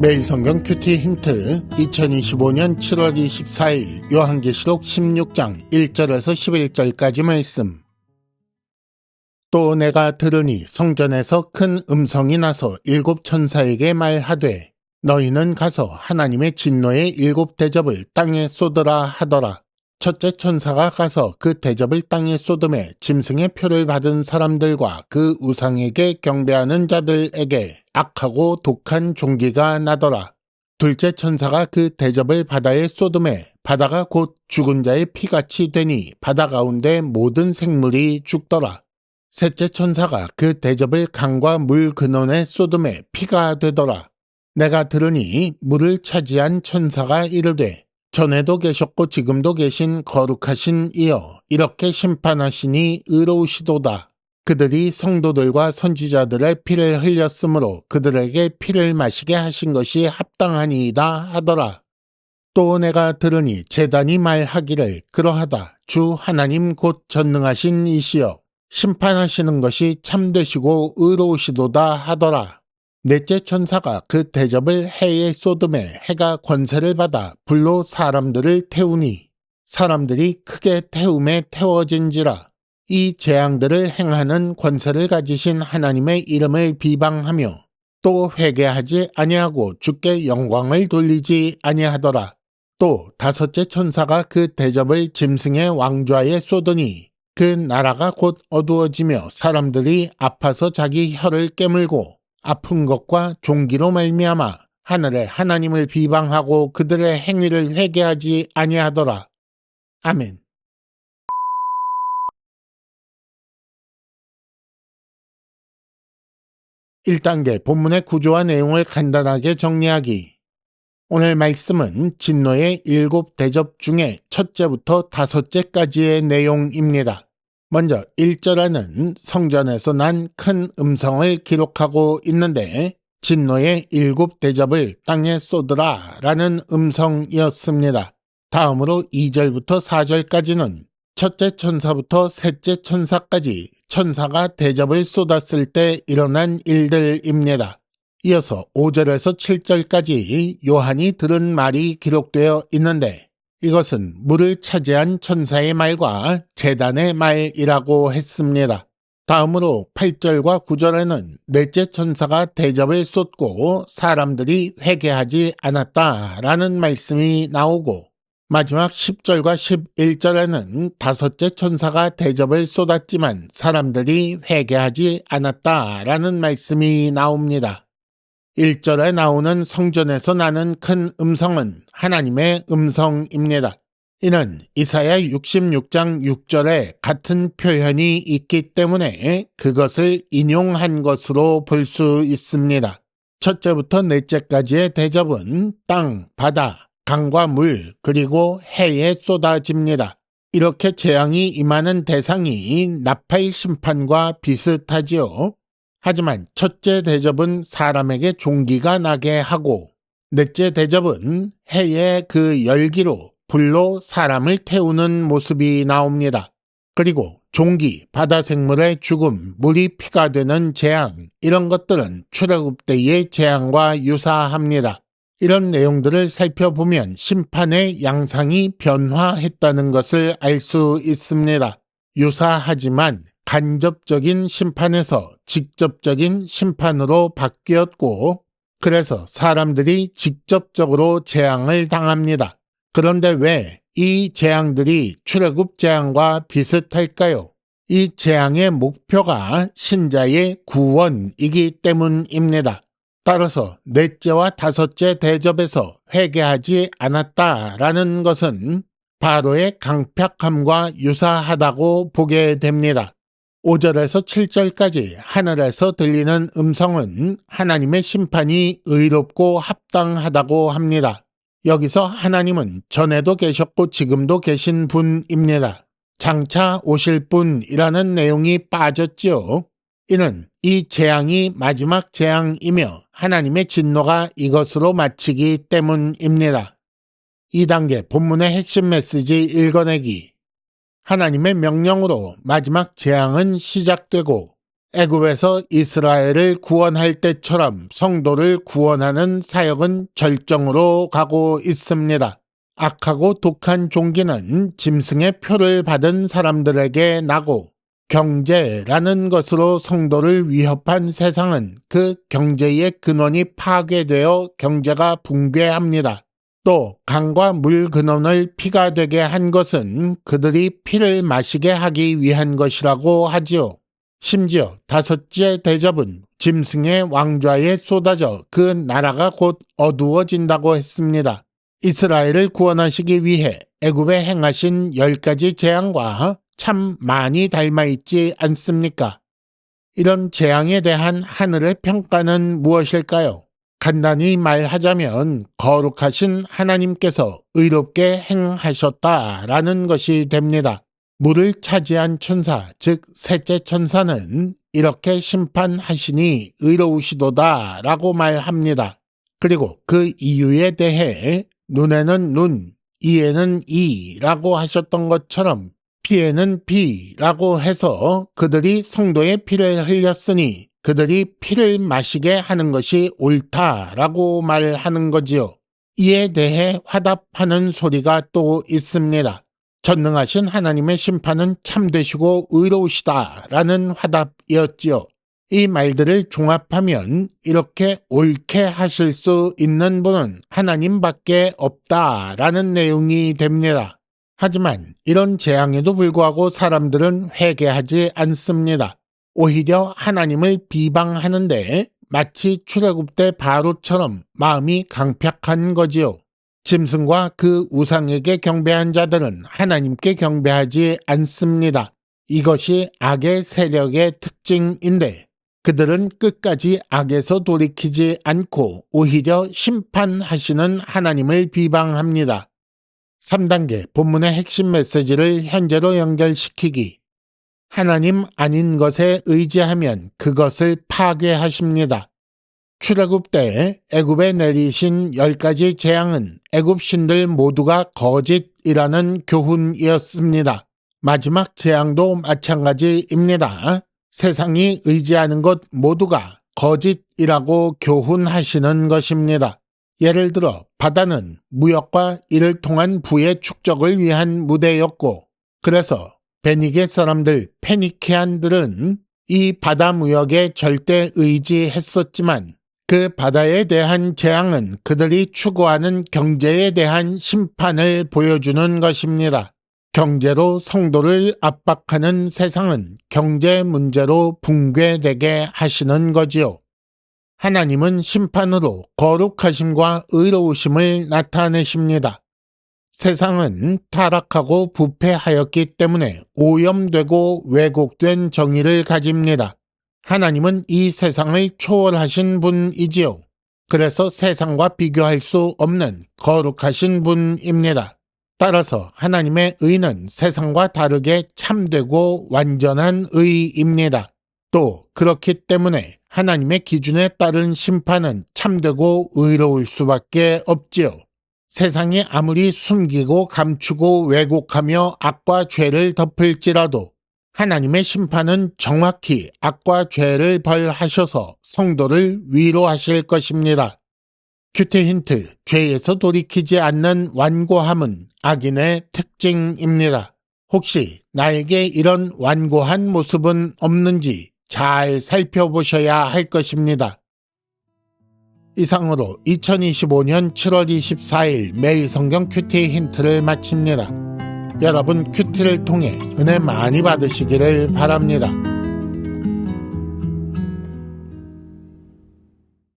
매일 성경 큐티 힌트 2025년 7월 24일 요한계시록 16장 1절에서 11절까지 말씀. 또 내가 들으니 성전에서 큰 음성이 나서 일곱 천사에게 말하되 너희는 가서 하나님의 진노의 일곱 대접을 땅에 쏟으라 하더라. 첫째 천사가 가서 그 대접을 땅에 쏟음에 짐승의 표를 받은 사람들과 그 우상에게 경배하는 자들에게 악하고 독한 종기가 나더라. 둘째 천사가 그 대접을 바다에 쏟음에 바다가 곧 죽은 자의 피같이 되니 바다 가운데 모든 생물이 죽더라. 셋째 천사가 그 대접을 강과 물 근원에 쏟음에 피가 되더라. 내가 들으니 물을 차지한 천사가 이르되 전에도 계셨고 지금도 계신 거룩하신 이여 이렇게 심판하시니 의로우시도다. 그들이 성도들과 선지자들의 피를 흘렸으므로 그들에게 피를 마시게 하신 것이 합당하니이다 하더라. 또 내가 들으니 제단이 말하기를 그러하다. 주 하나님 곧 전능하신 이시여 심판하시는 것이 참되시고 의로우시도다 하더라. 넷째 천사가 그 대접을 해에 쏟음에 해가 권세를 받아 불로 사람들을 태우니 사람들이 크게 태움에 태워진지라. 이 재앙들을 행하는 권세를 가지신 하나님의 이름을 비방하며 또 회개하지 아니하고 주께 영광을 돌리지 아니하더라. 또 다섯째 천사가 그 대접을 짐승의 왕좌에 쏟으니 그 나라가 곧 어두워지며 사람들이 아파서 자기 혀를 깨물고 아픈 것과 종기로 말미암아 하늘의 하나님을 비방하고 그들의 행위를 회개하지 아니하더라. 아멘. 1단계 본문의 구조와 내용을 간단하게 정리하기. 오늘 말씀은 진노의 7 대접 중에 첫째부터 5째까지의 내용입니다. 먼저 1절에는 성전에서 난 큰 음성을 기록하고 있는데 진노의 7 대접을 땅에 쏟으라 라는 음성이었습니다. 다음으로 2절부터 4절까지는 첫째 천사부터 셋째 천사까지 천사가 대접을 쏟았을 때 일어난 일들입니다. 이어서 5절에서 7절까지 요한이 들은 말이 기록되어 있는데 이것은 물을 차지한 천사의 말과 제단의 말이라고 했습니다. 다음으로 8절과 9절에는 넷째 천사가 대접을 쏟고 사람들이 회개하지 않았다라는 말씀이 나오고 마지막 10절과 11절에는 다섯째 천사가 대접을 쏟았지만 사람들이 회개하지 않았다라는 말씀이 나옵니다. 1절에 나오는 성전에서 나는 큰 음성은 하나님의 음성입니다. 이는 이사야 66장 6절에 같은 표현이 있기 때문에 그것을 인용한 것으로 볼 수 있습니다. 첫째부터 넷째까지의 대접은 땅, 바다, 강과 물, 그리고 해에 쏟아집니다. 이렇게 재앙이 임하는 대상이 나팔 심판과 비슷하지요. 하지만 첫째 대접은 사람에게 종기가 나게 하고 넷째 대접은 해의 그 열기로 불로 사람을 태우는 모습이 나옵니다. 그리고 종기, 바다 생물의 죽음, 물이 피가 되는 재앙 이런 것들은 출애굽 때의 재앙과 유사합니다. 이런 내용들을 살펴보면 심판의 양상이 변화했다는 것을 알 수 있습니다. 유사하지만 간접적인 심판에서 직접적인 심판으로 바뀌었고 그래서 사람들이 직접적으로 재앙을 당합니다. 그런데 왜 이 재앙들이 출애굽 재앙과 비슷할까요? 이 재앙의 목표가 신자의 구원이기 때문입니다. 따라서 넷째와 다섯째 대접에서 회개하지 않았다라는 것은 바로의 강팍함과 유사하다고 보게 됩니다. 5절에서 7절까지 하늘에서 들리는 음성은 하나님의 심판이 의롭고 합당하다고 합니다. 여기서 하나님은 전에도 계셨고 지금도 계신 분입니다. 장차 오실 분이라는 내용이 빠졌지요. 이는 이 재앙이 마지막 재앙이며 하나님의 진노가 이것으로 마치기 때문입니다. 2단계 본문의 핵심 메시지 읽어내기. 하나님의 명령으로 마지막 재앙은 시작되고 애굽에서 이스라엘을 구원할 때처럼 성도를 구원하는 사역은 절정으로 가고 있습니다. 악하고 독한 종기는 짐승의 표를 받은 사람들에게 나고 경제라는 것으로 성도를 위협한 세상은 그 경제의 근원이 파괴되어 경제가 붕괴합니다. 또 강과 물 근원을 피가 되게 한 것은 그들이 피를 마시게 하기 위한 것이라고 하지요. 심지어 다섯째 대접은 짐승의 왕좌에 쏟아져 그 나라가 곧 어두워진다고 했습니다. 이스라엘을 구원하시기 위해 애굽에 행하신 10가지 재앙과 참 많이 닮아있지 않습니까? 이런 재앙에 대한 하늘의 평가는 무엇일까요? 간단히 말하자면 거룩하신 하나님께서 의롭게 행하셨다라는 것이 됩니다. 물을 차지한 천사, 즉 셋째 천사는 이렇게 심판하시니 의로우시도다 라고 말합니다. 그리고 그 이유에 대해 눈에는 눈, 이에는 이라고 하셨던 것처럼 피에는 피라고 해서 그들이 성도의 피를 흘렸으니 그들이 피를 마시게 하는 것이 옳다라고 말하는 거지요. 이에 대해 화답하는 소리가 또 있습니다. 전능하신 하나님의 심판은 참되시고 의로우시다라는 화답이었지요. 이 말들을 종합하면 이렇게 옳게 하실 수 있는 분은 하나님밖에 없다라는 내용이 됩니다. 하지만 이런 재앙에도 불구하고 사람들은 회개하지 않습니다. 오히려 하나님을 비방하는데 마치 출애굽 때 바로처럼 마음이 강팍한 거지요. 짐승과 그 우상에게 경배한 자들은 하나님께 경배하지 않습니다. 이것이 악의 세력의 특징인데 그들은 끝까지 악에서 돌이키지 않고 오히려 심판하시는 하나님을 비방합니다. 3단계 본문의 핵심 메시지를 현재로 연결시키기. 하나님 아닌 것에 의지하면 그것을 파괴하십니다. 출애굽 때 애굽에 내리신 10가지 재앙은 애굽 신들 모두가 거짓이라는 교훈이었습니다. 마지막 재앙도 마찬가지입니다. 세상이 의지하는 것 모두가 거짓이라고 교훈하시는 것입니다. 예를 들어 바다는 무역과 이를 통한 부의 축적을 위한 무대였고 그래서 베니게 사람들 페니키안들은 이 바다 무역에 절대 의지했었지만 그 바다에 대한 재앙은 그들이 추구하는 경제에 대한 심판을 보여주는 것입니다. 경제로 성도를 압박하는 세상은 경제 문제로 붕괴되게 하시는 거지요. 하나님은 심판으로 거룩하심과 의로우심을 나타내십니다. 세상은 타락하고 부패하였기 때문에 오염되고 왜곡된 정의를 가집니다. 하나님은 이 세상을 초월하신 분이지요. 그래서 세상과 비교할 수 없는 거룩하신 분입니다. 따라서 하나님의 의는 세상과 다르게 참되고 완전한 의입니다. 또 그렇기 때문에 하나님의 기준에 따른 심판은 참되고 의로울 수밖에 없지요. 세상이 아무리 숨기고 감추고 왜곡하며 악과 죄를 덮을지라도 하나님의 심판은 정확히 악과 죄를 벌하셔서 성도를 위로하실 것입니다. 큐티 힌트, 죄에서 돌이키지 않는 완고함은 악인의 특징입니다. 혹시 나에게 이런 완고한 모습은 없는지 잘 살펴보셔야 할 것입니다. 이상으로 2025년 7월 24일 매일 성경 큐티 힌트를 마칩니다. 여러분 큐티를 통해 은혜 많이 받으시기를 바랍니다.